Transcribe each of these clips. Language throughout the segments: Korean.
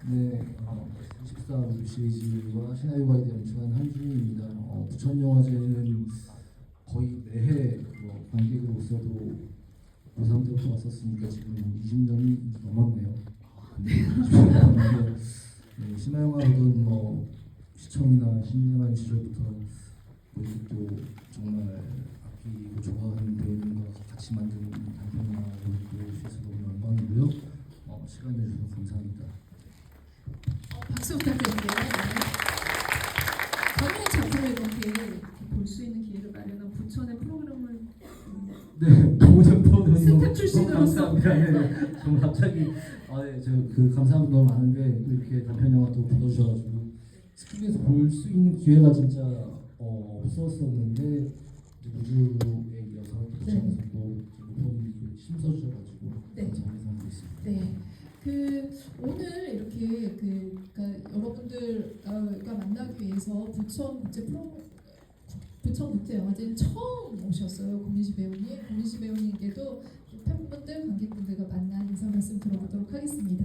네, 24 뮤비 시리즈와 시나리오에 대한 연출한 한준입니다. 부천영화제는 거의 매해 관객으로서도 고3 때부터 왔었으니까 지금 20년이 넘었네요. 네, 신화영화로든 시청이나 신영화 시절부터 또 정말 아끼고 좋아하는 배우들과 같이 만든 단편영화를 보여주셔서 너무 영광이고요. 시간 내주셔서 감사합니다. 박수 부탁드릴게요. 저는 작품을 이렇게 볼 수 있는 기회를 마련한 부천의 프로그램을 네, 동호전 프로그램 스텝 출신으로서 감사합니다. 좀 갑자기 그 감사한 분 너무 많은데 또 이렇게 단편 영화 또 불러주셔가지고 스크린에서 볼 수 있는 기회가 진짜 없었었는데 우주에 이어서 부천에서도 부모님이 심서주셔가지고 네. 감사하고 있습니다. 네. 오늘 이렇게 그러니까 여러분들과 만나기 위해서 부천국제영화제는 처음 오셨어요. 고민시 배우님. 고민시 배우님께도 팬분들, 관객분들과 만난 인사 말씀 들어보도록 하겠습니다.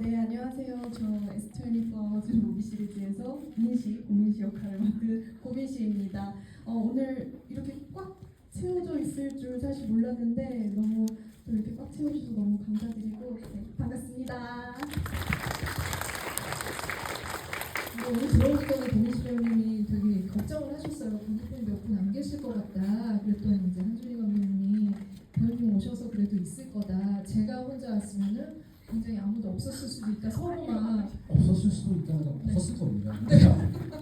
네, 안녕하세요. 저 S24 무비 시리즈에서 고민시 역할을 맡은 고민시입니다. 오늘 이렇게 꽉 채워져 있을 줄 사실 몰랐는데 너무 또 이렇게 꽉 채워주셔서 너무 감사드리고 반갑습니다. 오늘 들어오기 전에 고민시 배우님이 되게 걱정을 하셨어요. 관객분이 몇 분 안 계실 것 같다. 그랬더니 이제 한준희 감독님이 배우님 오셔서 그래도 있을 거다. 제가 혼자 왔으면은 굉장히 아무도 없었을 수도 있다. 서로만 없었을 수도 있다가 없었을 겁니다.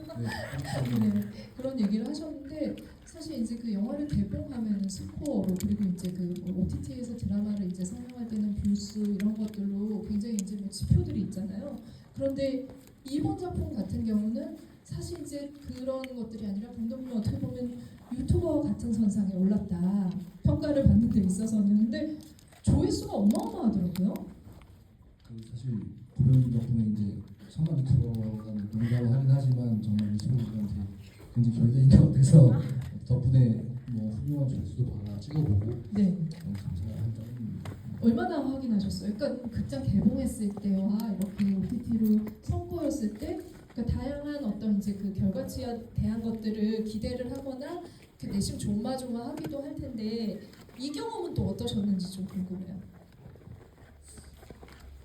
네, 그런 얘기를 하셨는데 사실 이제 그 영화를 개봉하면 스코어로 그리고 이제 OTT에서 드라마를 이제 상영할 때는 뷰수 이런 것들로 굉장히 이제 지표들이 있잖아요. 그런데 이번 작품 같은 경우는 사실 이제 그런 것들이 아니라 감독님 어떻게 보면 유튜버와 같은 선상에 올랐다 평가를 받는 데 있어서는. 근데 조회수가 어마어마하더라고요. 사실 고배우님 덕분에 이제 천만 유튜버가 농담을 하긴 하지만 정말 유튜버분한테 굉장히 결대인 것 같아서 덕분에 훌륭한 조회수도 찍어보고 네. 너무 감사한 점입니다. 얼마나 확인하셨어요? 그러니까 극장 개봉했을 때와 이렇게 OTT로 선보였을 때, 그러니까 다양한 어떤 이제 그 결과치에 대한 것들을 기대를 하거나 내심 조마조마하기도 할 텐데 이 경험은 또 어떠셨는지 좀 궁금해요.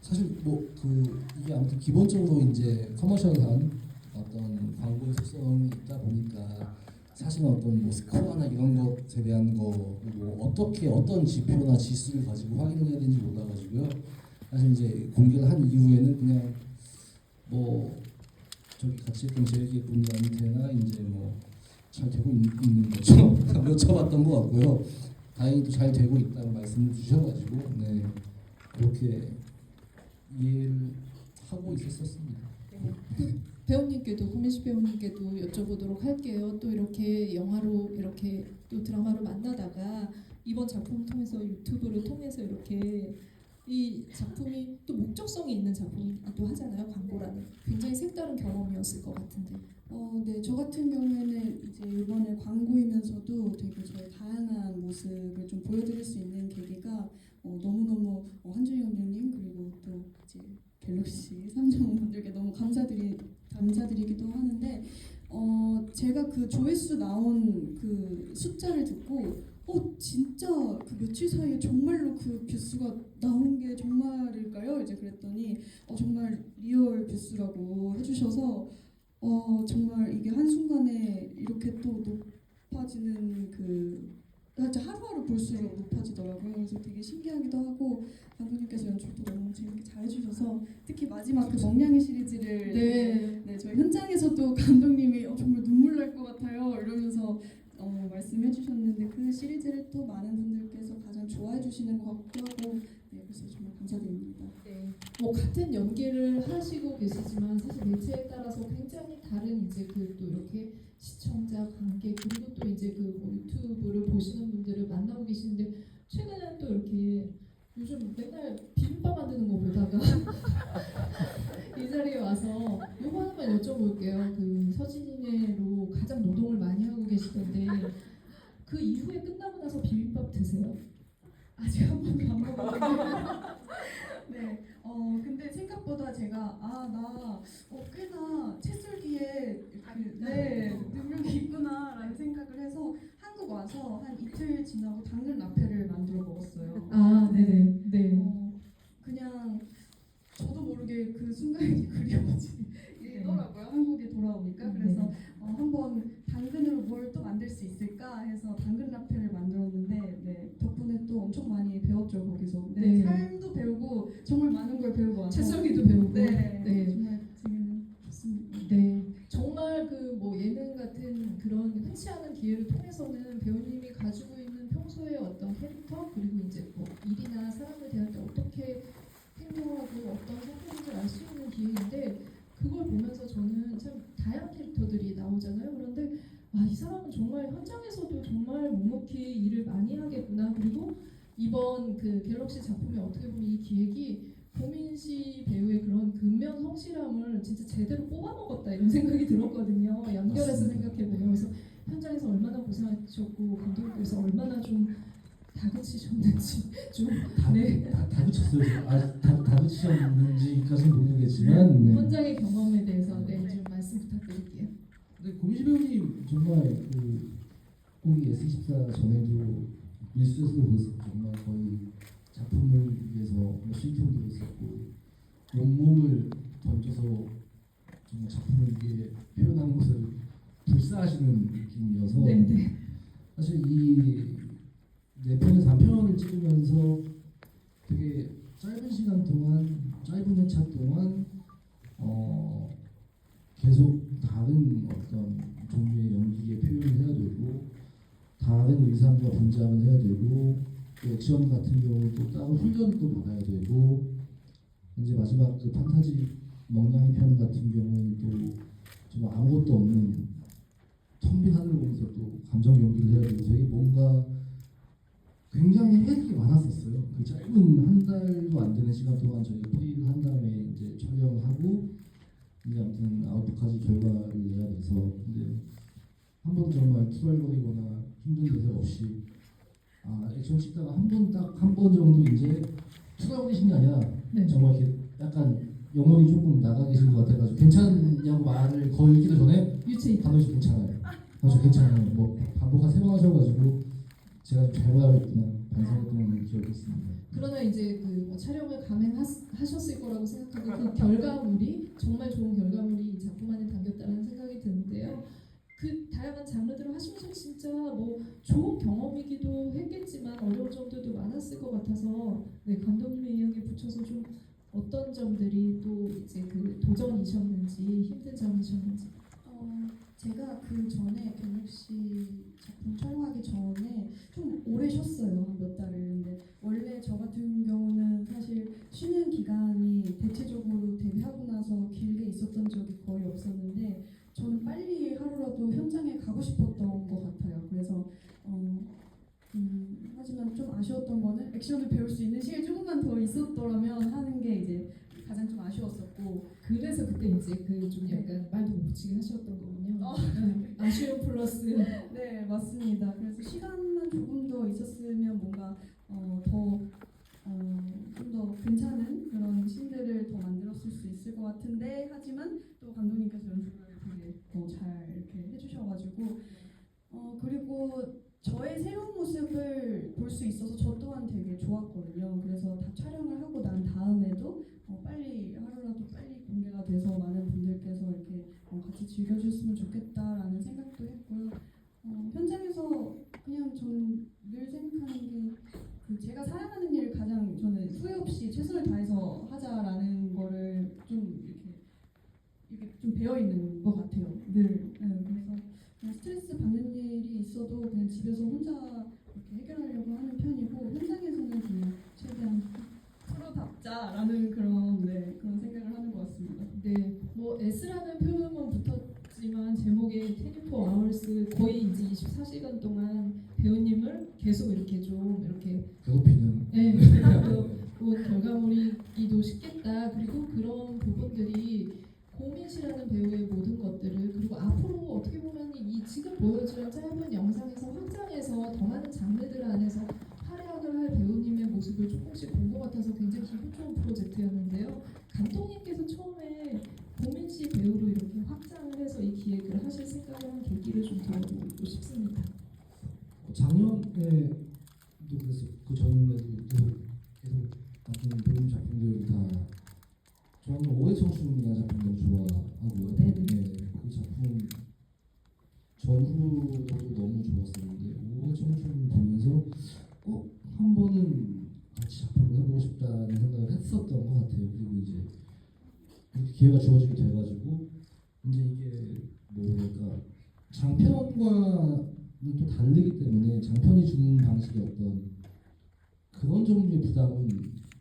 사실 이게 아무튼 기본적으로 이제 커머셜한 어떤 광고의 속성이 있다 보니까 사실은 어떤 스코어나 이런 것에 대한 거 그리고 어떻게 어떤 지표나 지수를 가지고 확인을 해야 되는지 몰라가지고요. 사실 이제 공개를 한 이후에는 그냥 저기 같이 했던 제일 분들한테나 이제 잘 되고 있는 거죠. 여쭤봤던 것 같고요. 다행히 잘 되고 있다고 말씀을 주셔가지고 그렇게 이해를 하고 있었습니다. 배우님께도 고민시 배우님께도 여쭤보도록 할게요. 또 이렇게 영화로 이렇게 또 드라마로 만나다가 이번 작품을 통해서 유튜브를 통해서 이렇게 이 작품이 또 목적성이 있는 작품이기도 하잖아요. 광고라는 굉장히 색다른 경험이었을 것 같은데. 네, 저 같은 경우에는 이제 이번에 광고이면서도 되게 저의 다양한 모습을 좀 보여드릴 수 있는 계기가 너무너무 한준희 감독님 그리고 또 이제 갤럭시 삼성 분들께 너무 감사드리기도 하는데 제가 그 조회수 나온 그 숫자를 듣고 진짜 그 며칠 사이에 정말로 그 뷰수가 나온 게 정말일까요? 이제 그랬더니 정말 리얼 뷰수라고 해주셔서 정말 이게 한순간에 이렇게 또 높아지는 하루하루 볼수록 높아지더라고요. 그래서 되게 신기하기도 하고 감독님께서 연출도 너무 재밌게 잘해주셔서 특히 마지막 그 멍냥이 시리즈를 네. 저희 현장에서도 감독님이 정말 눈물 날 것 같아요 이러면서 말씀해 주셨는데 그 시리즈를 또 많은 분들께서 가장 좋아해 주시는 것 같기도 하고 그래서 정말 감사드립니다. 네. 같은 연기를 하시고 계시지만 사실 매체에 따라서 굉장히 다른 이제 또 이렇게 시청자 관객 그리고 또 이제 유튜브를 보시는 분들을 만나고 계시는데 최근에는 또 이렇게 요즘 맨날 비빔밥 만드는 거 보다가 이 자리에 와서 요거 하나만 여쭤볼게요. 그 서진이네로 가장 노동을 많이 하고 계시던데 그 이후에 끝나고 나서 비빔밥 드세요? 아직 한 번도 안 먹었는데 근데 생각 제가 나 꽤나 채썰기에 능력이 있구나라는 생각을 해서 한국 와서 한 이틀 지나고 당근 라페를 만들어 먹었어요. 아, 네네. 네. 그냥 저도 모르게 그 순간이 그리워지더라고요. 한국에 돌아오니까. 그래서 한번 당근으로 뭘 또 만들 수 있을까 해서 당근 라페를 만들었는데 덕분에 또 엄청 많이 배웠죠 거기서. 네. 삶도 배우고 정말 많은 걸 배우고 와서 채썰기도 배우고. 네. 정말 재미는 좋습니다. 네, 정말 그 뭐 예능 같은 그런 흔치 않은 기회를 통해서는 배우님이 가지고 있는 평소의 어떤 캐릭터 그리고 이제 뭐 일이나 사람을 대할 때 어떻게 행동하고 어떤 성격인지 알 수 있는 기회인데 그걸 보면서 저는 참 다양한 캐릭터들이 나오잖아요. 그런데 이 사람은 정말 현장에서도 정말 묵묵히 일을 많이 하겠구나. 그리고 이번 그 갤럭시 작품이 어떻게 보면 이 기획이 고민씨 배우의 그런 근면 성실함을 진짜 제대로 뽑아먹었다 이런 생각이 들었거든요. 연결해서 생각해보면 그래서 현장에서 얼마나 고생하셨고 감독님께서 얼마나 좀 다그치셨는지 좀 다그쳤어요. 다그치셨는지까지는 모르겠지만 현장의 경험에 대해서 좀 말씀 부탁드릴게요. 근데 고민시 배우님 정말 그 거기 S24 전에도 밀수에서도 그랬었고 정말 거의 작품을 위해서 실통도 했었고 온몸을 던져서 정말 작품을 위해 표현하는 것을 불사하시는 느낌이어서 네네. 사실 이 4편에서 3편을 찍으면서 되게 짧은 시간 동안 짧은 회차 동안 계속 다른 어떤 종류의 연기의 표현을 해야 되고 다른 의상과 분장을 해야 되고 또 액션 같은 경우는 또 따로 훈련을 또 받아야 되고 이제 마지막 그 판타지 멍냥이 편 같은 경우는 또 정말 아무것도 없는 텅 빈 하늘 보면서 또 감정 연기를 해야 되고 되게 뭔가 굉장히 해야 될 게 많았었어요. 그 짧은 한 달도 안 되는 시간 동안 저희가 회의를 한 다음에 이제 촬영을 하고 이제 아무튼 아웃풋까지 결과를 내야 돼서 근데 한 번 정말 투덜거리거나 힘든 대사 없이 액션 찍다가 한 번 정도 이제 투덜거리신 게 아니라 네. 정말 이렇게 약간 영혼이 조금 나가 계신 것 같아가지고 괜찮냐고 말을 걸기도 전에 유체 있다. 단호씨 괜찮아요. 단호씨 괜찮아요. 뭐 반복 한 3번 하셔가지고 제가 좀 잘못하겠구나 반성했던 기억이 있습니다. 그러나 이제 그뭐 촬영을 감행하셨을 거라고 생각하고 그 결과물이 정말 좋은 결과물이 이 작품 안에 담겼다는 생각이 드는데요. 그 다양한 장르들을 하시면서 진짜 뭐 좋은 경험이기도 했겠지만 어려운 점들도 많았을 것 같아서 감독님의 이야기에 붙여서 좀 어떤 점들이 또 이제 그 도전이셨는지 힘든 점이셨는지. 제가 그 전에 갤럭시 작품 촬영하기 전에 좀 오래 쉬었어요. 한 몇 달을. 근데 원래 저 같은 경우는 사실 쉬는 기간이 대체적으로 데뷔하고 나서 길게 있었던 적이 거의 없었는데 저는 빨리 하루라도 현장에 가고 싶었던 것 같아요. 그래서 하지만 좀 아쉬웠던 거는 액션을 배울 수 있는 시간이 조금만 더 있었더라면 하는 게 이제 가장 좀 아쉬웠었고 그래서 그때 이제 그 좀 약간 말도 못 붙이게 하셨던 거군요. 아쉬움 플러스. 네 맞습니다. 그래서 시간만 조금 더 있었으면 뭔가 좀 더 괜찮은 그런 씬들을 더 만들었을 수 있을 것 같은데 하지만 또 감독님께서 연출을 되게 잘 이렇게 해주셔가지고 그리고 저의 새로운 모습을 볼 수 있어서 저 또한 되게 좋았거든요. 그래서 다 촬영을 하고 난 다음에도 빨리 하루라도 빨리 공개가 돼서 많은 분들께서 이렇게 같이 즐겨주셨으면 좋겠다라는 생각도 했고요. 현장에서 그냥 저는 늘 생각하는 게 그 제가 사랑하는 일을 가장 저는 후회 없이 최선을 다해서 하자라는 거를 좀 이렇게 좀 배어 있는 것 같아요. 늘. 그래서 그냥 스트레스 받는 일이 있어도 그냥 집에서 혼자 이렇게 해결하려고 하는 편이고 현장에서는 그냥 최대한 프로답자라는 그런 생각을 하는 것 같습니다. 네, 뭐 S라는 표현만 붙었지만 제목에 24 hours 거의 이제 24시간 동안 배우님을 계속 이렇게 좀 이렇게 괴롭히는 온 결과물이기도 싶겠다. 그리고 그런 부분들이 고민씨라는 배우의 모든 것들을 그리고 앞으로 어떻게 보면 이 지금 보여주는 짧은 영상에서 확장해서 더 많은 장르들 안에서 활약을 할 배우님의 모습 모습을 조금씩 본 것 같아서 굉장히 기분 좋은 프로젝트였는데요. 감독님께서 처음에 보민 씨 배우로 이렇게 확장을 해서 이 기획을 하실 생각을 한 계기를 좀 들어보고 싶습니다. 작년에도 그랬어. 그 전에도 계속 같은 배우 작품들 다 저는 오해 청춘이라는 작품 너무 좋아하고요. 네네. 그 작품 전후도 너무 좋았었는데 오해 청춘 보면서 꼭 한 번은 같이 작품을 해보고 싶다는 생각을 했었던 것 같아요. 그리고 이제 그렇게 기회가 주어지게 돼가지고 이제 이게 뭐랄까 장편과는 또 다르기 때문에 장편이 주는 방식의 어떤 그런 종류의 부담은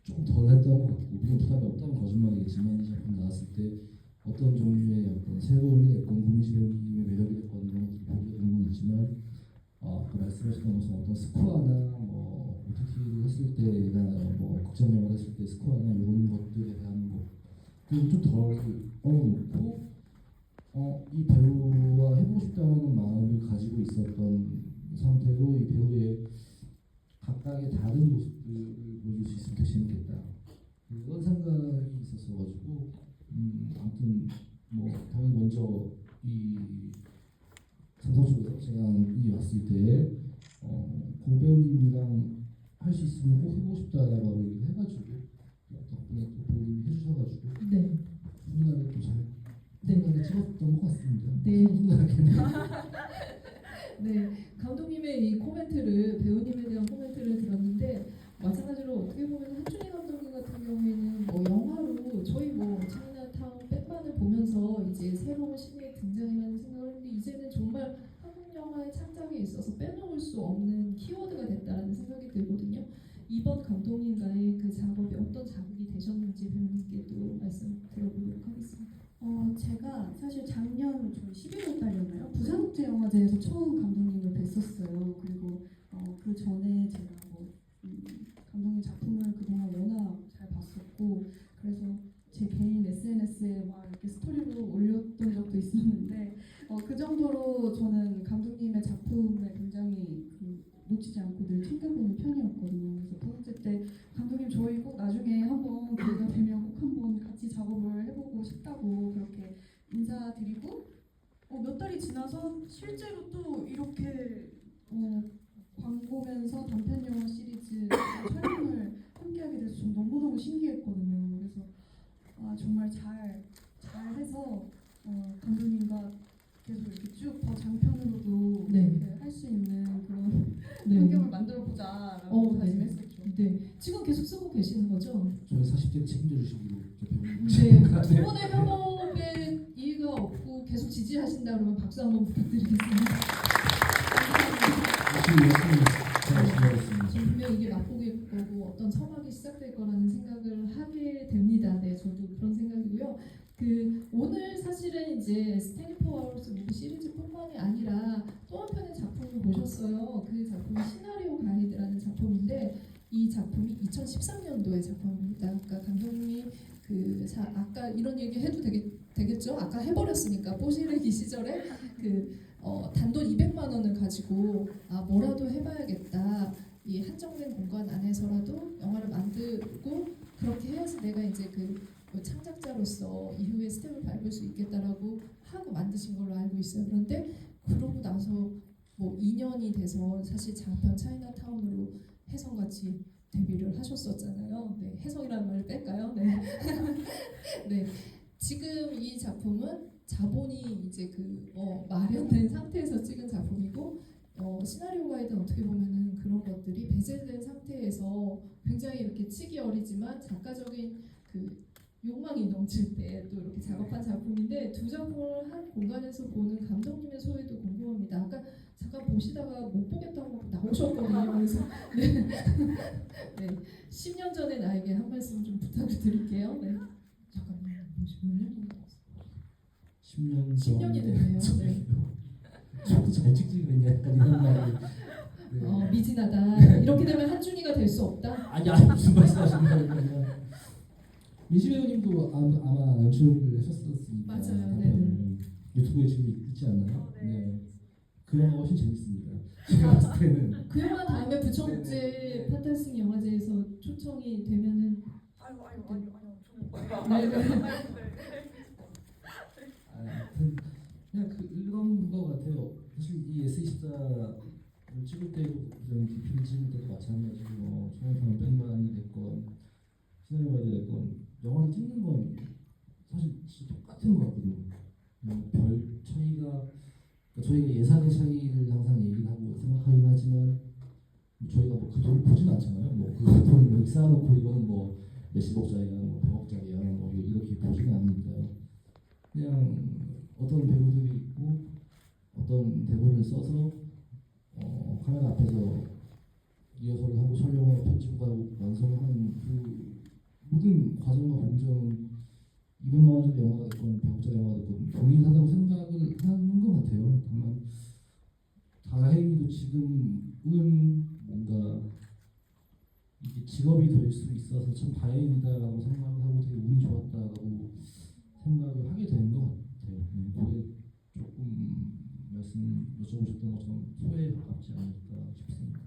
좀 덜했던 것 같고 물론 부담이 없다면 거짓말이겠지만 이 작품 나왔을 때 어떤 종류의 어떤 새로움이 됐건 고민시대의 매력이 됐건 이런 것들을 보게 되는 건 있지만 아까 말씀하셨던 것처럼 어떤 스코어나 뭐 OTT를 했을 때나 뭐 극장영화를 했을 때 스코어나 이런 것들에 대한 거 그리고 좀 덜 넣어놓고 이 배우와 해보고 싶다는 마음을 가지고 있었던 상태로 이 배우의 각각의 다른 모습들을 보여줄 수 있으면 더 재밌겠다 그런 생각이 있었어가지고 아무튼 뭐 당연히 먼저 이 삼성 쪽에서 제안이 왔을 때 고 배우님이랑 할 수 있으면 꼭 해보고 싶다라고 얘기를 해가지고 덕분에 또 배우님이 해주셔가지고 네. 훈훈하게 또잘 네. 훈훈하게 찍었던 것 같습니다. 네. 훈훈하게는. 네, 감독님의 이 코멘트를 배우님에 대한 코멘트를 들었는데 마찬가지로 어떻게 보면 한준희 감독님 같은 경우에는 뭐 영화로 저희 뭐 차이나타운 백만을 보면서 이제 새로운 신예의 등장이라는 생각을 했는데 이제는 정말 한국 영화의 창작에 있어서 빼놓을 수 없는 키워드가 됐다라는 생각이 들거든요. 이번 감독님과의 그 작업이 어떤 자극이 되셨는지 배우님께도 말씀 들어보도록 하겠습니다. 제가 사실 작년 저희 11월 달이었나요? 부산국제영화제에서 처음 감독님을 뵀었어요. 그리고 그 전에 제가 감독님 작품을 그동안 워낙 잘 봤었고 그래서 제 개인 SNS에 막 이렇게 스토리로 올렸던 적도 있었는데 그 정도로 저는 감독님의 작품에 굉장히 놓치지 않고 늘 챙겨보는 편이었거든요. 그래서 프로젝트 때 감독님 저희 꼭 나중에 한번 기회가 되면 꼭 한번 같이 작업을 해보고 싶다고 그렇게 인사드리고 몇 달이 지나서 실제로 또 이렇게 광고면서 단편 영화 시리즈 촬영을 함께하게 돼서 좀 너무너무 신기했거든요. 그래서 정말 잘해서 감독님과 계속 이렇게 쭉 더 장편으로도 네. 할 수 있는 그런 네. 환경을 만들어 보자라고 네. 다짐했었죠. 네, 지금 계속 쓰고 계시는 거죠? 저희 40대 책임져 주시기로 배우님. 네, 두 분의 협업에 이의가 없고 계속 지지하신다 그러면 박수 한번 부탁드리겠습니다. 열심히 잘 지내겠습니다. 저는 분명 이게 맛보길 거고 어떤 서막이 시작될 거라는 생각을 하게 됩니다. 네, 저도 그런 생각이고요. 오늘 사실은 이제 스테니포 아워스 무비 시리즈뿐만이 아니라 또 한편의 작품을 보셨어요. 그 작품이 시나리오 가이드라는 작품인데 이 작품이 2013년도의 작품입니다. 아까 감독님이 아까 이런 얘기 해도 되겠죠? 아까 해버렸으니까 뽀시래기 시절에 단돈 200만 원을 가지고 뭐라도 해봐야겠다. 이 한정된 공간 안에서라도 영화를 만들고 그렇게 해야지 내가 이제 창작자로서 이후에 스텝을 밟을 수 있겠다라고 하고 만드신 걸로 알고 있어요. 그런데 그러고 나서 뭐 2년이 돼서 사실 장편 차이나타운으로 혜성같이 데뷔를 하셨었잖아요. 네, 혜성이라는 말을 뺄까요? 네. 네. 지금 이 작품은 자본이 이제 마련된 상태에서 찍은 작품이고 시나리오 가이드는 어떻게 보면은 그런 것들이 배제된 상태에서 굉장히 이렇게 치기 어리지만 작가적인 욕망이 넘칠 때 또 이렇게 작업한 작품인데 두 작품을 한 공간에서 보는 감독님의 소회도 궁금합니다. 아까 잠깐 보시다가 못 보겠다고 나오셨거든요. 그래서 네. 네. 10년 전의 나에게 한 말씀 좀 부탁을 드릴게요. 네. 잠깐만요. 몇 년? 10년 10년이 됐네요. 네. 저도 잘 찍지 그랬냐 약간 이런 말이. 네. 미진하다. 이렇게 되면 한준이가 될 수 없다. 아니 무슨 말씀하시는 거예요? 민시 배우님도 아마 연출을 하셨었으니까 맞아요. 네. 유튜브에 지금 있지 않나요? 네. 그런 거 훨씬 재밌습니다. 제가 봤을 때는 그 영화 다음에 네, 부천국제 네. 판타스틱 영화제에서 초청이 되면은 아니요. 아무튼 그냥 그런 거 같아요. 사실 이 S24를 찍을 때도 그런 기필 찍을 때도 마찬가지고 뭐 청소년 백만이 됐건 시나리오가 됐건 영화를 찍는 건 사실 진짜 똑같은 거 같거든요. 별 차이가 그러니까 저희가 예산의 차이를 항상 얘기를 하고 생각하긴 하지만 저희가 뭐 그 돈을 보진 않잖아요. 뭐그 돈을 뭐 쌓아놓고 이거는 뭐 몇십억짜리야, 뭐 100억짜리야, 뭐 이렇게 보지는 않으니까요. 그냥 어떤 배우들이 있고 어떤 대본을 써서 카메라 앞에서 리허설을 하고 촬영하고 편집하고 완성하는 그 모든 과정과 공정은 200만 원짜리 영화가 됐건 100억짜리 영화가 됐건 동일하다고 생각을 하는 것 같아요. 다만 다행히도 지금은 뭔가 이게 직업이 될 수 있어서 참 다행이다라고 생각을 하고 되게 운이 좋았다라고 생각을 하게 되는 것 같아요. 그게 조금 말씀 여쭤보셨던 것처럼 소에 가깝지 않을까 싶습니다.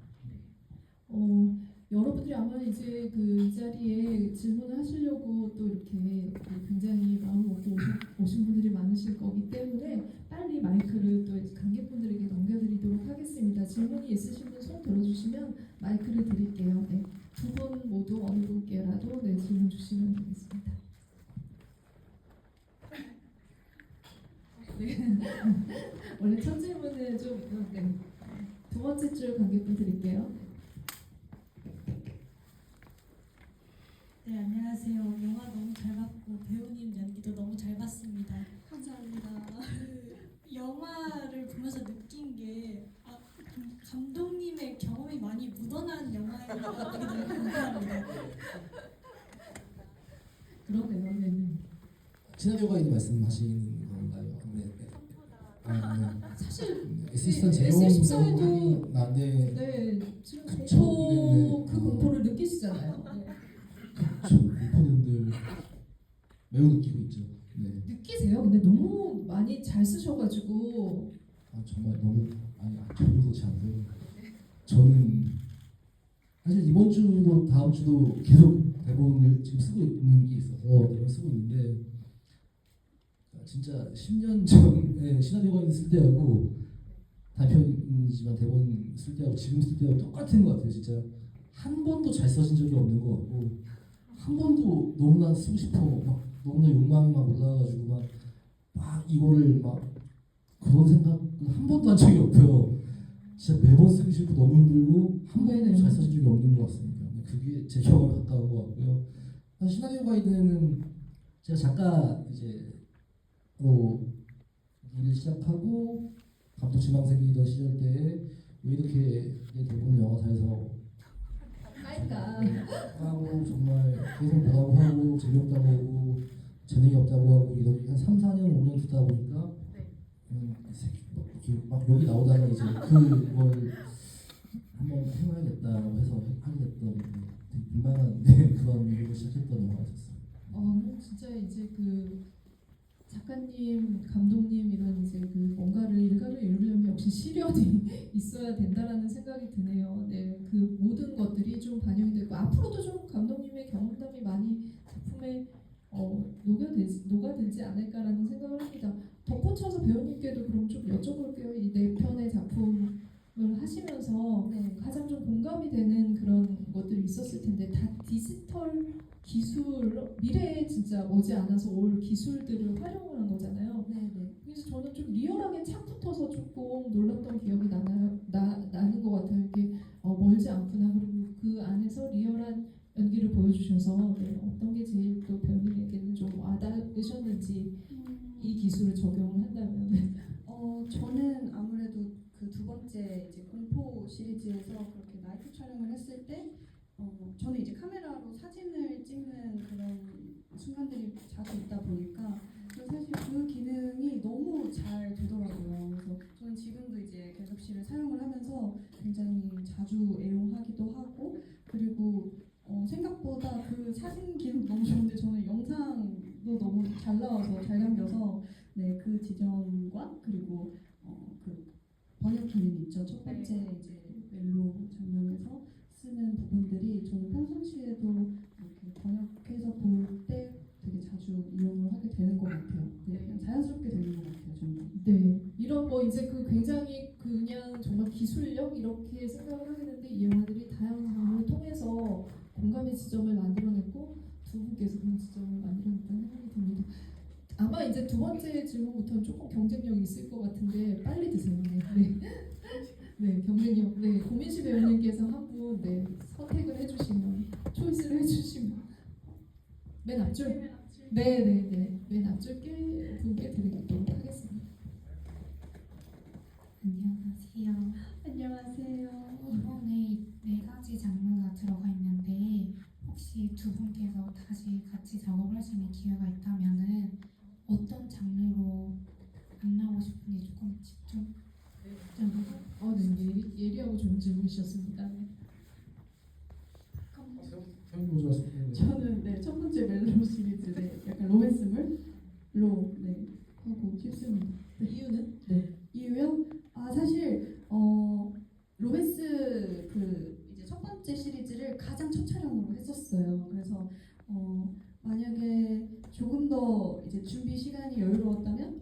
여러분들이 아마 이제 그 이 자리에 질문을 하시려고 또 이렇게 굉장히 마음 먹고 오신 분들이 많으실 거기 때문에 빨리 마이크를 또 이제 관객분들에게 넘겨드리도록 하겠습니다. 질문이 있으신 분 손 들어주시면 마이크를 드릴게요. 네. 두 분 모두 어느 분께라도 네, 질문 주시면 되겠습니다. 네. 원래 첫 질문은 좀 네. 두 번째 줄 관객분 드릴게요. 네, 안녕하세요. 영화 너무 잘 봤고 배우님 연기도 너무 잘 봤습니다. 감사합니다. 그 영화를 보면서 느낀 게 좀 감독님의 경험이 많이 묻어난 영화인 것 같다는 게 너무 궁금합니다. 그러네요. 네. 시나리오가 있는 말씀하시는 건가요? 네. 사실 S24 네, 제공 S24 도 네. 네 지금 그쵸. 공포 네. 그 공포를 느끼시잖아요. 네. 그렇죠. 공포분들 매우 느끼고 있죠. 네. 느끼세요? 근데 너무 많이 잘 쓰셔가지고 정말 너무 전혀 그렇지 않고요. 저는 사실 이번 주도 다음 주도 계속 대본을 지금 쓰고 있는 게 있어서 대본 쓰고 있는데 진짜 10년 전에 시나리오가 있을 때하고 단편이지만 대본 쓸 때하고 지금 쓸 때하고 똑같은 것 같아요. 진짜 한 번도 잘 써진 적이 없는 것 같고 한 번도 너무나 쓰고 싶어 막 너무나 욕망이 막 올라와가지고 막 이거를 막 그런 생각을 한 번도 한 적이 없고요. 진짜 매번 쓰기 싫고 너무 힘들고 한 번도 잘 써진 적이 없는 것 같습니다. 그게 제 경험에 가까운 것 같고요. 사실 시나리오 가이드는 제가 작가 이제 일을 시작하고 감독 지망생이던 시절 때에 왜 이렇게 내 대본을 영화사에서 그러니까 하고 정말 계속 뭐라고 하고 재미없다고 하고 재능이 없다고 하고 이렇게 한 3, 4년, 5년 듣다 보니까 이 새끼 이렇게 막 여기 나오다가 이제 그걸 한번 해봐야겠다고 해서 하게 됐던 되게 민망한 그런 일을 시작했던 영화였었어요. 진짜 이제 그 작가님, 감독님 이런 이제 그 뭔가를 일가를 이루려면 역시 시련이 있어야 된다라는 생각이 드네요. 네, 그 모든 것들이 좀 반영이 되고 앞으로도 좀 감독님의 경험담이 많이 작품에 녹아들지 않을까라는 생각을 합니다. 덧붙여서 배우님께도 그럼 좀 여쭤볼게요. 이 네 편의 작품을 하시면서 네. 가장 좀 공감이 되는 그런 것들이 있었을 텐데 다 디지털 기술 미래에 진짜 머지않아서 올 기술들을 활용을 한 거잖아요. 네네. 그래서 저는 좀 리얼하게 착 붙어서 조금 놀랐던 기억이 나는 것 같아요. 이게 멀지 않구나. 그리고 그 안에서 리얼한 연기를 보여주셔서 네, 어떤 게 제일 또 배우님에게는 좀 와닿으셨는지 이 기술을 적용을 한다면 저는 아무래도 그 두 번째 이제 공포 시리즈에서 그렇게 나이트 촬영을 했을 때 저는 이제 카메라로 사진을 찍는 그런 순간들이 자주 있다 보니까 사실 그 기능이 너무 잘 되더라고요. 그래서 저는 지금도 이제 갤럭시를 사용을 하면서 굉장히 자주 애용하기도 하고 그리고 생각보다 그 사진 기능 너무 좋은데 저는 영상도 너무 잘 나와서 잘 담겨서 네, 그 지점과 그리고 그 번역 기능이 있죠. 첫 번째 이제 멜로 장면에서 쓰는 부분들이 저는 평상시에도 이렇게 번역해서 볼 때 되게 자주 이용을 하게 되는 것 같아요. 그냥 자연스럽게 되는 것 같아요, 정말. 네, 이런 뭐 이제 그 굉장히 그냥 정말 기술력 이렇게 생각을 하게 되는데 이 영화들이 다양한 장면을 통해서 공감의 지점을 만들어냈고 두 분께서 그런 지점을 만들어냈다는 생각이 듭니다. 아마 이제 두 번째 질문부터는 조금 경쟁력이 있을 것 같은데 빨리 드세요. 네, 네 경쟁력. 네, 고민시 배우님께서 한 분 네, 선택을 해주시면 초이스를 해주시면 맨 앞줄. 네네네 맨 앞줄 분께 드리도록 하겠습니다. 안녕하세요. 안녕하세요. 이번에 4가지 장르가 들어가 있는데 혹시 두 분께서 다시 같이 작업을 할 수 있는 기회가 있다면은 어떤 장르로 만나고 싶은지 조금 집중. 네, 예리하고 좋은 질문이셨습니다. 네. 태훈 먼저 말씀해 주세요. 저는 네, 첫 번째 멜로 시리즈 네, 약간 로맨스물로 네, 하고 싶습니다. 이유는? 이유요? 아 사실 로맨스 그 이제 첫 번째 시리즈를 가장 첫 촬영으로 했었어요. 그래서 만약에 조금 더 이제 준비 시간이 여유로웠다면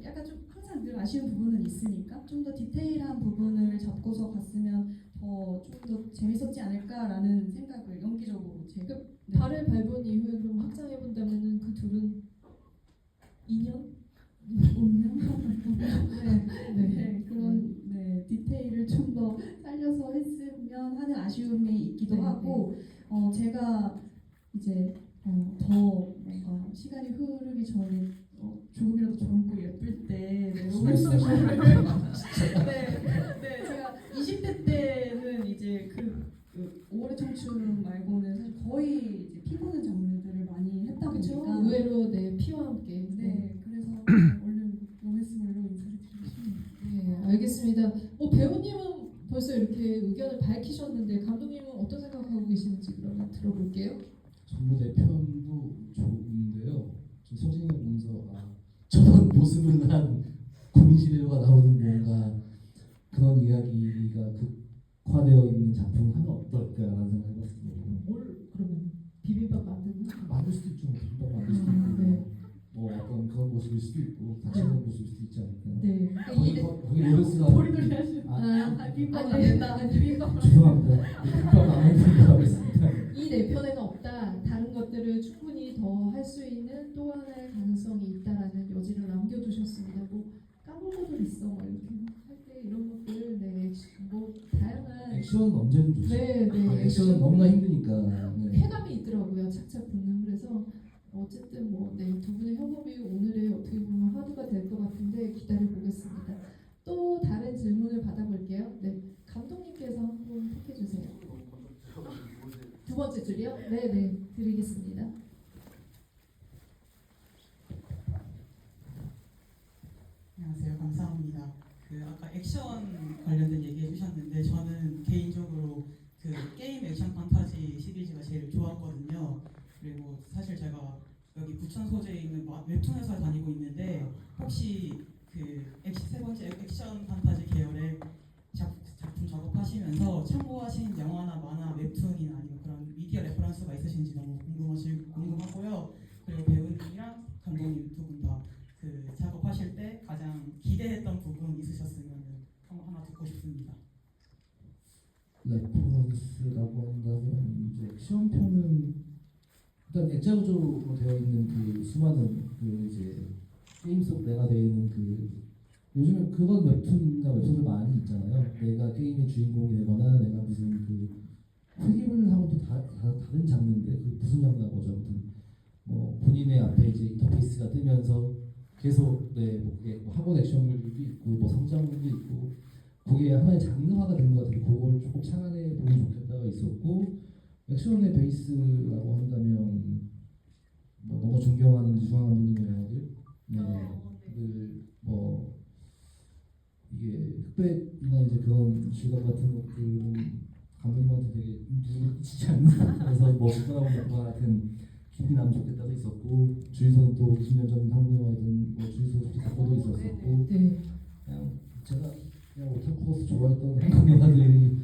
약간 좀 항상 늘 아쉬운 부분은 있으니까 좀 더 디테일한 부분을 잡고서 갔으면 좀 더 재밌었지 않을까라는 생각을 연기적으로 제가 네. 발을 밟은 이후에 그럼 확장해 본다면은 그 둘은 2년? 없는 네. 네, 그런 네, 디테일을 좀 더 살려서 했으면 하는 아쉬움이 있기도 네, 하고 제가 이제 더 뭔가 시간이 흐르기 전에 조금이라도 젊고 예쁠 때 네, 로맨스물을 네, 제가 20대 때는 이제 그 오래 청춘 말고는 사실 거의 이제 피보는 장르들을 많이 했다 그렇죠. 보니까 의외로 네 피와 함께. 네, 그래서 얼른 로맨스물로 인사를 드리고 싶네요. 네, 알겠습니다. 배우님은 벌써 이렇게 의견을 밝히셨는데 감독님은 어떤 생각하고 계시는지 그러면 들어볼게요. 전부 내 편도 좋은데요. 좀 서진이 보면서 저런 모습을 한 고민시 배우가 나오는 뭔가 그런 이야기가 극화되어 있는 작품을 하면 어떨까라는 생각을 해봤습니다. 뭘 그러면 비빔밥 만드는? 만들 수도 있죠. 비빔밥 만들 수도 있고 네. 뭐 어떤 그런 모습일 수도 있고 다채로운 모습일 수도 있지 않을까. 네. 거기 로맨스가 보리놀이 하시는 비빔밥 안 된다. 비빔밥 죄송합니다. 비빔밥 만들고 하겠습니다. 이 내 편에는 없다. 다른 것들을 충분히 더 할 수 있는 또 하나의 가능성이 있다라는 여지를 남겨두셨습니다. 뭐 까먹어도 있어, 뭐 이렇게 할 때 이런 것들, 네, 뭐 다양한 액션은 언제든 좋죠. 네, 액션은 너무나 힘드니까. 네. 쾌감이 있더라고요. 착착 붙는. 그래서 어쨌든 뭐 네, 두 분의 협업이 오늘의 어떻게 보면 화두가 될 것 같은데 기다려 보겠습니다. 또 다른 질문을 받아볼게요. 네, 감독님께서 한번 택해 주세요. 두 번째 줄이요? 네, 드리겠습니다. 안녕하세요. 감사합니다. 아까 액션 관련된 얘기 해주셨는데 저는 개인적으로 게임 액션 판타지 시리즈가 제일 좋았거든요. 그리고 사실 제가 여기 부천 소재에 있는 웹툰 회사에 다니고 있는데 혹시 세 번째 액션 판타지 계열의 작품 작업하시면서 참고하신 영화나 만화, 웹툰이나 아니면 그런 미디어 레퍼런스가 있으신지 너무 궁금하고요. 그리고 배우님이랑 감독님 두 분 다 작업하실 때 가장 기대했던 부분 있으셨으면 한번 하나 듣고 싶습니다. 레퍼런스라고 한다면 이제 액션편은 일단 액자 구조로 되어 있는 수많은 이제 게임 속 내가 되어 있는 요즘에 그런 웹툰이나 웹소설 많이 있잖아요. 내가 게임의 주인공이 되거나 내가 무슨 회귀를 하고 또 다른 장르인데 무슨 장르라고 하죠? 아무튼 뭐 본인의 앞에 이제 인터페이스가 뜨면서 계속 뭐 그게 학원 액션물도 있고 뭐 성장물도 있고 그게 하나의 장르화가 되는 것 같아요. 그걸 조금 착안해 보면 좋겠다가 있었고 액션의 베이스라고 한다면 뭐 너무 존경하는 유승환 감독님의 영화들 뭐 이게 흑백이나 이제 그런 질감 같은 것들은 감독님한테 되게 눈을 끼치지 않는 그래서 뭐 무관하고 뭐 같은 깊이 나면 좋겠다도 있었고 주유소는 또 20년 전 한국 영화이던 뭐 주유소 듣고도 있었었고 네. 그냥 제가 그냥 오타쿠로서 좋아했던 한국 영화들이 그냥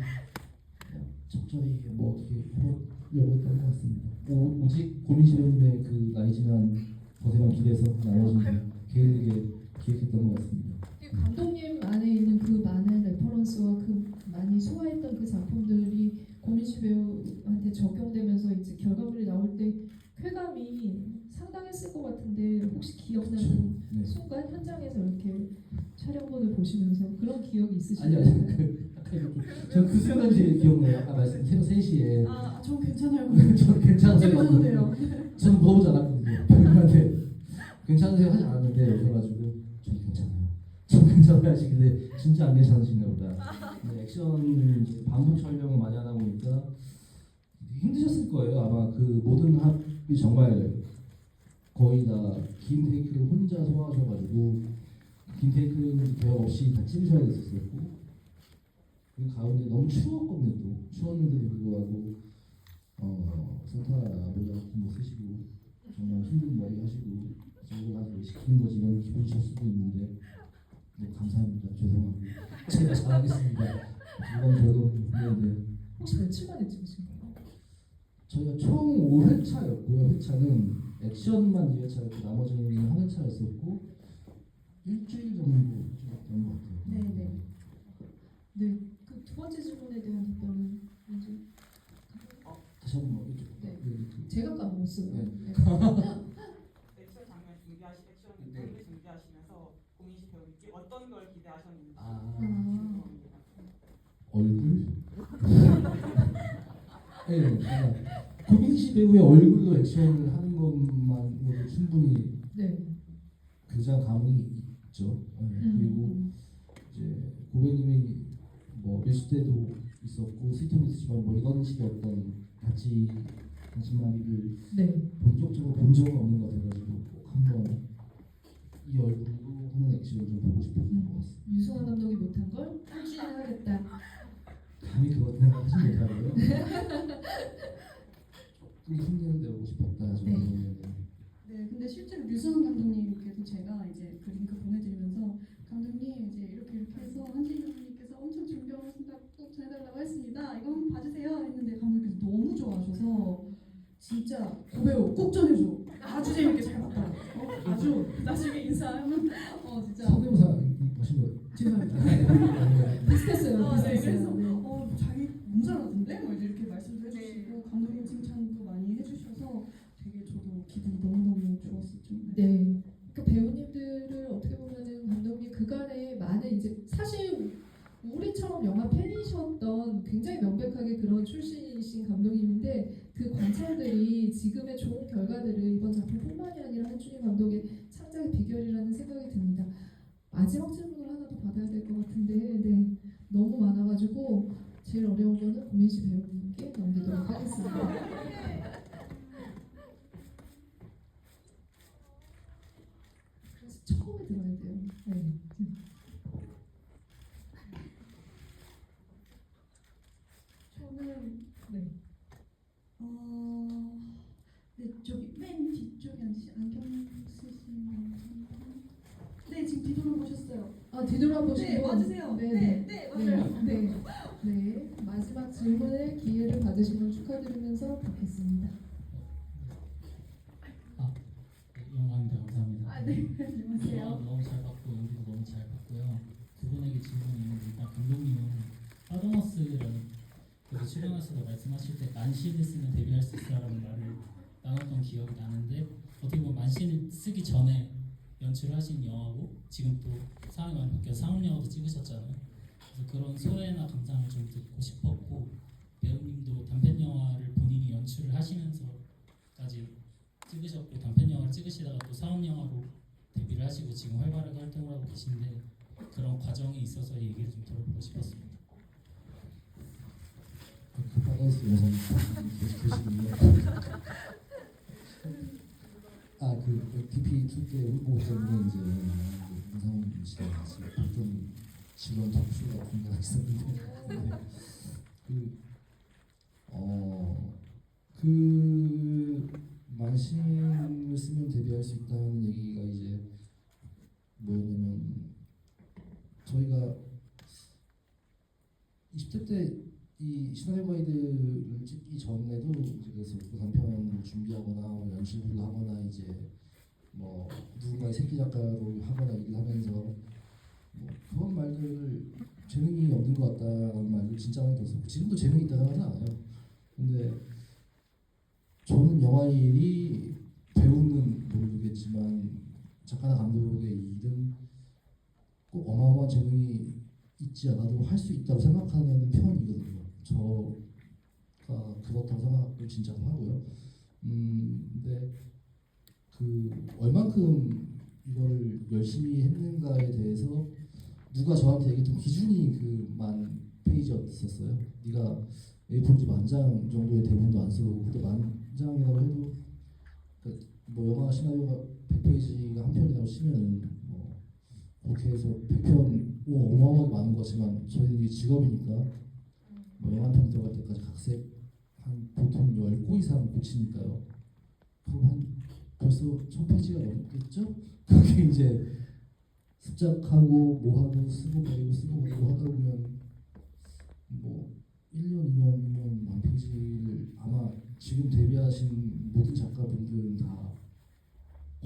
적절히 뭐 어떻게 해보려고 했던 것 같습니다. 오직 고민시련님의 그 나이지만 거세만 기대해서 나머지는 게을르게 기획했던 것 같습니다. 감독님 안에 있는 그 많은 레퍼런스와 그 많이 소화했던 그 작품들이 고민시 배우한테 적용되면서 이제 결과물이 나올 때 쾌감이 상당했을 것 같은데 혹시 기억나는 네. 순간 현장에서 이렇게 촬영본을 보시면서 그런 기억이 아니 있으신가요? 그 아까 이렇게 전그 순간 제 기억나요. 아까 말씀 새벽 3시에 저 괜찮아요. 전 괜찮으세요? 괜찮아도 돼요. 저는 물어보지 않았거든요. 배우한테 괜찮으세요 하지 않았는데 오셔가지고 전 괜찮아요. 전 괜찮아요 하시길래 진짜 안 괜찮으신가 보다. 근데 액션 이제 반복 촬영을 많이 하다 보니까 힘드셨을 거예요. 아마 그 모든 합이 정말 거의 다 긴 테이크를 혼자 소화하셔가지고 긴 테이크는 대화 없이 다 찍으셔야 됐었고 그 가운데 너무 추웠거든요. 또 추웠는데도 불구하고 센터 모자 같은 거 쓰시고 정말 힘든 머리 하시고 저거 가서 시키는 거지 이런 기분이실 수도 있는데 네, 감사합니다. 죄송하고 제가 잘하겠습니다. 이번 결과는 네. 혹시 며칠 만에 찍으신 거예요? 저희가 총 5회차였고요. 회차는 액션만 2회차였고 나머지는 한 회차였었고 일주일 정도 찍었던 것 같아요. 네네. 네, 그 두 번째 질문에 대한 답변은 먼저 다시 한번 이쪽. 네. 그, 제가 까먹었어요. 네. 네. 액션 장면 액션 네. 장면 준비하시면서 고민시 배우님께 어떤 걸 기대하셨는지 얼굴? 네, 고민시 배우의 얼굴로 액션을 하는 것만으로 충분히 네. 굉장한 감흥이 있죠. 네, 그리고 이제 고배님이 뭐 밀수 때도 있었고 스위트도 있었지만 뭐 이런 식의 어떤 같이 당신만이를 네. 본격적으로 본 적은 없는 것 같아가지고 꼭 한번 이 얼굴로 하는 액션을 좀 보고 싶었던 것 같습니다. 유승환 감독이 못한 걸 꾸준히 하겠다. 감히 그런 생각 하지 못하고요. 조금 힘든 데 오고 싶었다. 저는. 네, 근데 실제로 류승환 감독님께도 제가 이제 그 링크 보내드리면서 감독님 이제 이렇게 해서 한진희 감독님께서 엄청 존경하신다고 꼭 전해달라고 했습니다. 이거 한번 봐주세요 했는데 감독님께서 너무 좋아하셔서 진짜 고배우 꼭 전해줘. 아주 재밌게 잘 봤다. 아주 나중에 인사하면 진짜 성대모사 하신 거예요? 죄송합니다. 비슷했어요. 네, 그래서 비슷했어요. 네. 자기 너무 잘하던데? 뭐 이렇게 말씀도 해주시고 감독님 칭찬도 많이 해주셔서 되게 저도 기분이 너무너무 좋았었죠. 네. 그 배우님들을 어떻게 보면은 감독님 그간에 많은 이제 사실 우리처럼 영화 팬이셨던 굉장히 명백하게 그런 출신이신 감독님인데 그 관찰들이 지금의 좋은 결과들을 이번 작품뿐만이 아니라 한준희 감독의 창작의 비결이라는 생각이 듭니다. 마지막 질문을 하나 더 받아야 될 것 같은데 네. 너무 많아가지고 제일 어려운 거는 고민시 배우님께 넘기도록 하겠습니다. 그래서 처음에 들어야 돼요. 네. 저는 네. 네, 저기 맨 뒤쪽에 앉으신 안경 쓰신 남성. 네, 지금 뒤돌아보셨어요. 아 뒤돌아보시고 네, 맞으세요. 네, 맞아요. 네. 네. 마지막 질문의 기회를 받으신 걸 축하드리면서 받겠습니다. 영광입니다. 감사합니다. 네, 안녕하세요. 너무 잘 봤고 연기도 너무 잘 봤고요. 두 분에게 질문이 있는데 일단 감독님은 파더머스라는 여기 출연하셔서 말씀하실 때 만신을 쓰면 데뷔할 수 있다라는 말을 나눴던 기억이 나는데 어떻게 보면 만신을 쓰기 전에 연출을 하신 영화고 지금 또 상황이 많이 바뀌어서 상업 영화도 찍으셨잖아요. 그래서 그런 소회나 감상을 좀 듣고 싶었고 배우님도 단편 영화를 본인이 연출을 하시면서까지 찍으셨고 단편 영화를 찍으시다가 또 사업 영화로 데뷔를 하시고 지금 활발하게 활동을 하고 계신데 그런 과정에 있어서 얘기를 좀 들어보고 싶었습니다. 그 밸런스 여성 계속 드시군요. 그 DP2 때 홍보 때문에 이제 문상훈 씨가 같이 좀 직원 접수 같은 게 있었는데 그 만신을 쓰면 데뷔할 수 있다는 얘기가 이제 뭐였냐면 저희가 그때 이 시나리오 가이드를 찍기 전에도 이제 그래서 그 단편을 준비하거나 연출을 하거나 이제 뭐 누군가의 새끼 작가로 하거나 일을 하면서 뭐 그런 말들을 재능이 없는 것 같다라는 말을 진짜 많이 들었어요. 지금도 재능이 있다고 하진 않아요. 근데 저는 영화 일이 배우는 모르겠지만 작가나 감독의 일은 꼭 어마어마한 재능이 있지 않아도 할 수 있다고 생각하는 편이거든요. 저가 그렇다고 생각을 진짜 하고요. 근데 그 얼만큼 이거를 열심히 했는가에 대해서 누가 저한테 얘기했던 기준이 그 만 페이지였었어요. 네가 A4지 만장 정도의 대본도 안 쓰고 그때 만장이라고 해도 뭐 영화 시나리오가 100페이지가 한 편이라고 치면은 뭐 그렇게 해서 100편 어마어마하게 많은 거지만 저희는 이게 직업이니까 뭐 영화 한 편 들어갈 때까지 각색 한 보통 10고 이상 고치니까요. 그럼 한 벌써 1000페이지가 넘겠죠? 그게 이제 습작하고 뭐하고 쓰고 버리고 쓰고 버리고 하다 보면 뭐 1년, 2년이면 만 페이지를 아마 지금 데뷔하신 모든 작가분들은 다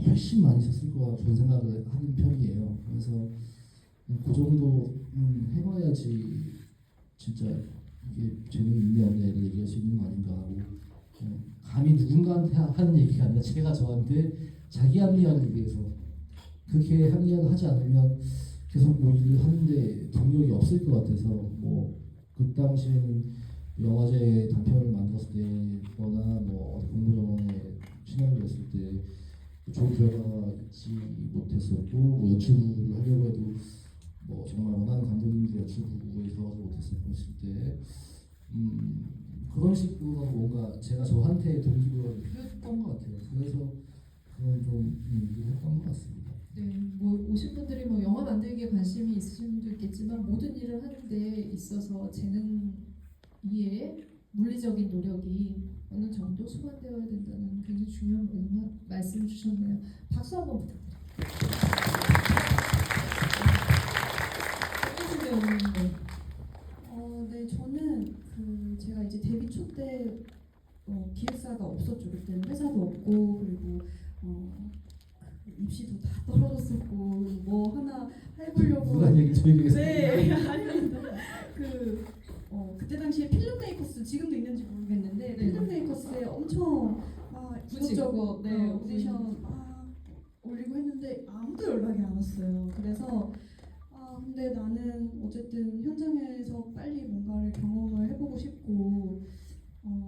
훨씬 많이 썼을 거라 그런 생각을 하는 편이에요. 그래서 그 정도는 해봐야지 진짜 이게 재능이 있냐 없냐를 얘기할 수 있는 거 아닌가 하고 감히 누군가한테 하는 얘기가 아니라 제가 저한테 자기 합리화를 위해서 그렇게 합리화를 하지 않으면 계속 뭐 일을 하는데 동력이 없을 것 같아서 뭐 그 당시에는 영화제 단편을 만들었을 때거나 뭐 어디 공모전에 시나리오를 했을 때 좋은 결과가 있지 못했었고 뭐 연출부를 하려고 해도 뭐 정말 원하는 감독님들 연출부에 들어가지 못했을 때 그런 식으로 뭔가 제가 저한테 동기부여를 했던 것 같아요. 그래서 그건 좀 일을 했던 것 같습니다. 네, 뭐 오신 분들이 뭐 영화 만들기에 관심이 있으신 분도 있겠지만 모든 일을 하는 데 있어서 재능 이외에 물리적인 노력이 어느 정도 수반되어야 된다는 굉장히 중요한 말씀을 주셨네요. 박수 한번 부탁드립니다. 네, 저는 제가 이제 데뷔 초 때 기획사가 없었죠. 그때는 회사도 없고 그리고 입시도 다 떨어졌었고 뭐 하나 해보려고 누가 얘기 저 얘기해서 네, 아닙니다. 그때 당시에 필름메이커스 지금도 있는지 모르겠는데 필름메이커스에 엄청 이것저것 오디션 올리고 했는데 아무도 연락이 안 왔어요. 그래서 근데 나는 어쨌든 현장에서 빨리 뭔가를 경험을 해보고 싶고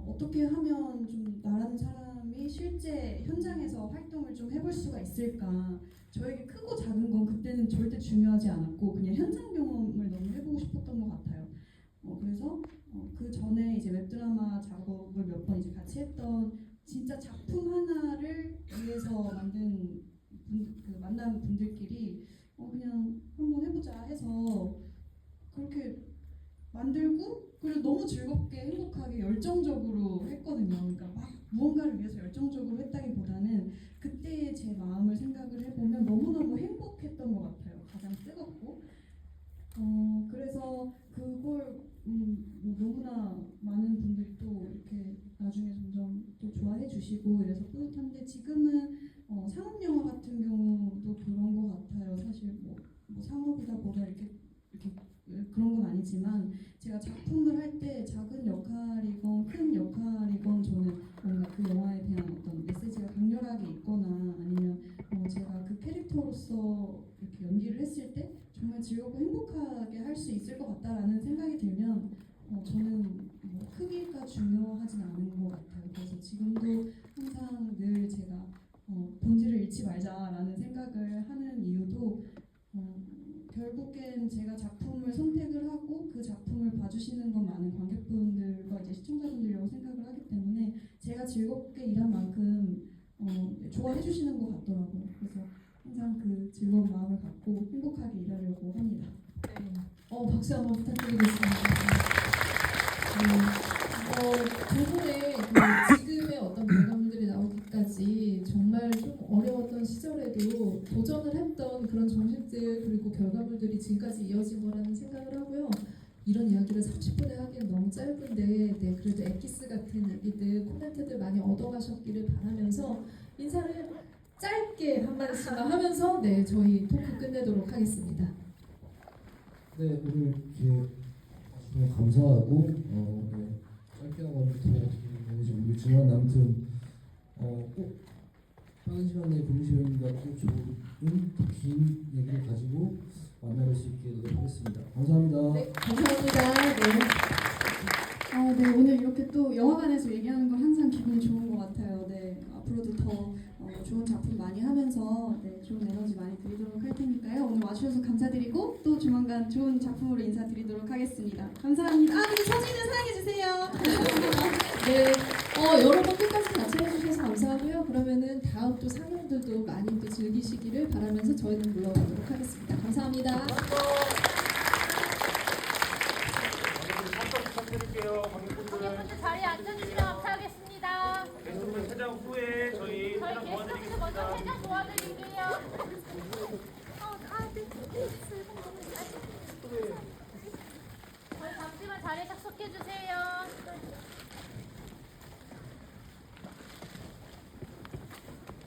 어떻게 하면 좀 나라는 사람이 실제 현장에서 활동을 좀 해볼 수가 있을까. 저에게 크고 작은 건 그때는 절대 중요하지 않았고 그냥 현장 경험을 너무 해보고 싶었던 것 같아요. 그래서 그 전에 이제 웹드라마 작업을 몇 번 이제 같이 했던 진짜 작품 하나를 위해서 만든 만난 분들끼리 그냥 한번 해보자 해서 그렇게 만들고 그리고 너무 즐겁게 행복하게 열정적으로 했거든요. 그러니까 막 무언가를 위해서 열정적으로 했다기보다는 그때의 제 마음을 생각을 해보면 너무너무 행복했던 것 같아요. 가장 뜨겁고 그래서 그걸 너무나 많은 분들이 또 이렇게 나중에 점점 또 좋아해 주시고 이래서 뿌듯한데 지금은 상업 영화 같은 경우도 그런 것 같아요. 사실 뭐 상업이다 뭐다 이렇게 그런 건 아니지만 제가 작품을 할 때 작은 역할이건 큰 역할이건 저는 뭔가 그 영화에 대한 어떤 메시지가 강렬하게 있거나 아니면 제가 그 캐릭터로서 이렇게 연기를 했을 때 정말 즐겁고 행복하게 할 수 있을 것 같다라는 생각이 들면 저는 뭐 크기가 중요하진 않은 것 같아요. 그래서 지금도 항상 늘 제가 본질을 잃지 말자라는 생각을 하는 이유도 결국엔 제가 작품을 선택을 하고 그 작품을 봐주시는 건 많은 관객분들과 이제 시청자분들이라고 생각을 하기 때문에 제가 즐겁게 일한 만큼 좋아해 주시는 것 같더라고요. 그래서 항상 그 즐거운 마음을 갖고 행복하게 일하려고 합니다. 네. 박수 한번 부탁드리겠습니다. 두 분의 지금의 어떤 결과물들이 나오기까지 정말 좀 어려웠던 시절에도 도전을 했던 그런 정신들 그리고 결과물들이 지금까지 이어진 거라는 생각을 하고요. 이런 이야기를 30분에 하기엔 너무 짧은데 네 그래도 엑기스 같은 얘기들 코멘트들 많이 얻어가셨기를 바라면서 인사를 짧게 한마디씩만 하면서 네 저희 토크 끝내도록 하겠습니다. 네, 오늘 이렇게 정말 감사하고 네, 짧게 하고 더 되는지 모르겠지만 아무튼 꼭 빠른 시간 내에 금시현과 또 좋은 더 긴 얘기를 가지고 만나뵐 수 있게 노력하겠습니다. 감사합니다. 네 감사합니다. 네. 네, 오늘 이렇게 또 영화관에서 얘기하는 거 항상 기분이 좋은 것 같아요. 네, 앞으로도 더 좋은 작품 많이 하면서 네, 좋은 에너지 많이 드리도록 할 테니까요. 오늘 와주셔서 감사드리고 또 조만간 좋은 작품으로 인사드리도록 하겠습니다. 감사합니다. 그리고 서진을 사랑해주세요. 네, 여러분 끝까지 같이 해주셔서 감사하고요. 그러면은 다음 또 상영들도 많이 또 즐기시기를 바라면서 저희는 물러가도록 하겠습니다. 감사합니다. 부탁드릴게요. 관객분들. 관객분들 자리에 앉아주시면 감사하겠습니다. 게스트분 퇴장 후에 저희 퇴장 게스트분들 먼저 도와드리겠습니다. 퇴장 도와드릴게요.